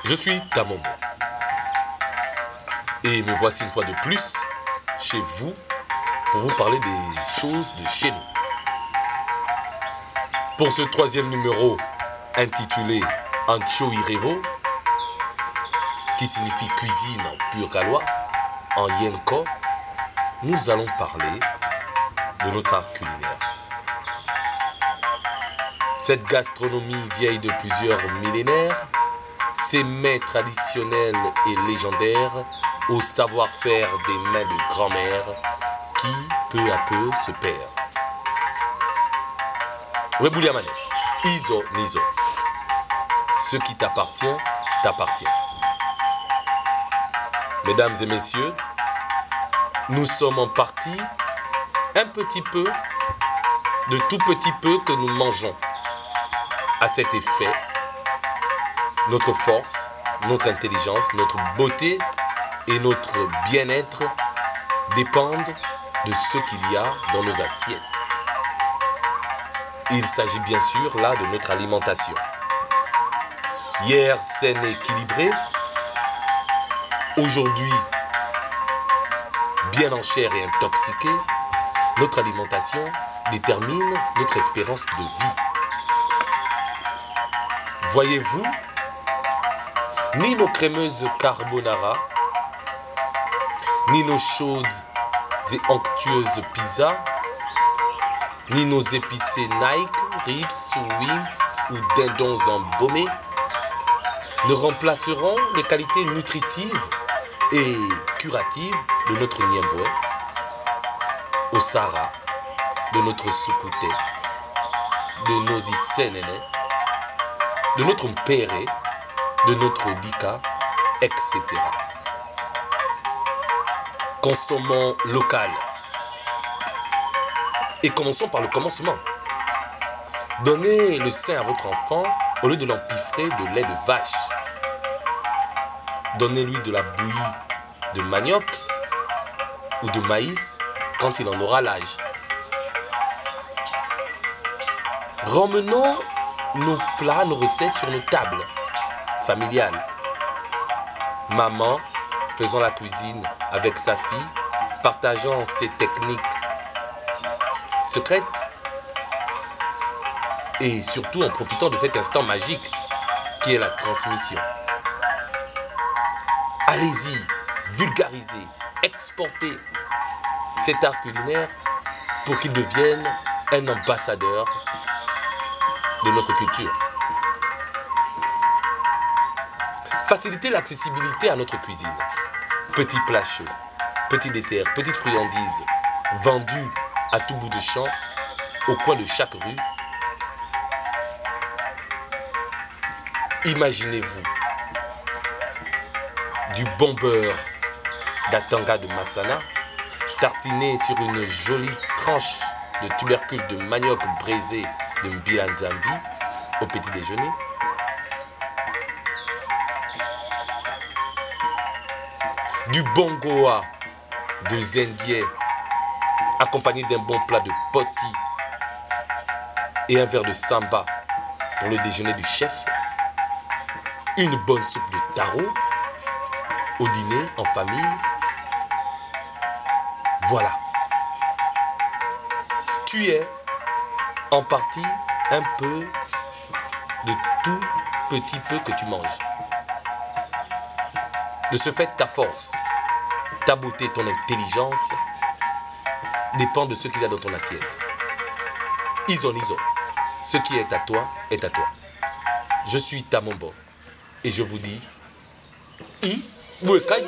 Je suis Tamombo. Et me voici une fois de plus chez vous pour vous parler des choses de chez nous. Pour ce troisième numéro intitulé Ancho Irebo, qui signifie cuisine en pur gallois, en yenko, nous allons parler de notre art culinaire. Cette gastronomie vieille de plusieurs millénaires, ces mets traditionnels et légendaires au savoir-faire des mains de grand-mère qui, peu à peu, se perd. Webouliamane, Iso Nizo. Ce qui t'appartient, t'appartient. Mesdames et messieurs, nous sommes en partie un petit peu, de tout petit peu que nous mangeons. À cet effet, notre force, notre intelligence, notre beauté et notre bien-être dépendent de ce qu'il y a dans nos assiettes. Il s'agit bien sûr là de notre alimentation. Hier, saine et équilibrée. Aujourd'hui, bien en chair et intoxiquée, notre alimentation détermine notre espérance de vie. Voyez-vous, ni nos crémeuses carbonara, ni nos chaudes et onctueuses pizzas, ni nos épicés Nike, ribs, wings ou dindons embaumés ne remplaceront les qualités nutritives et curatives de notre niemboué, au Sahara, de notre soukouté, de nos isénéné, de notre mpéré, de notre dika, etc. Consommons local. Et commençons par le commencement. Donnez le sein à votre enfant au lieu de l'empiffrer de lait de vache. Donnez-lui de la bouillie de manioc ou de maïs quand il en aura l'âge. Ramenons nos plats, nos recettes sur nos tables familiales. Maman faisant la cuisine avec sa fille, partageant ses techniques secrètes et surtout en profitant de cet instant magique qui est la transmission. Allez-y, vulgarisez, exportez cet art culinaire pour qu'il devienne un ambassadeur de notre culture. Faciliter l'accessibilité à notre cuisine. Petits plats chauds, petits desserts, petites friandises vendues à tout bout de champ, au coin de chaque rue. Imaginez-vous du bon beurre d'Atanga de Massana tartiné sur une jolie tranche de tubercules de manioc braisé de Mbilanzambi au petit déjeuner. Du bongoa de Zendier accompagné d'un bon plat de poti et un verre de samba pour le déjeuner du chef. Une bonne soupe de taro au dîner en famille. Voilà. Tu es en partie un peu de tout petit peu que tu manges. De ce fait, ta force, ta beauté, ton intelligence dépend de ce qu'il y a dans ton assiette. Iso, ce qui est à toi est à toi. Je suis Tamombo et je vous dis I Bouekaye.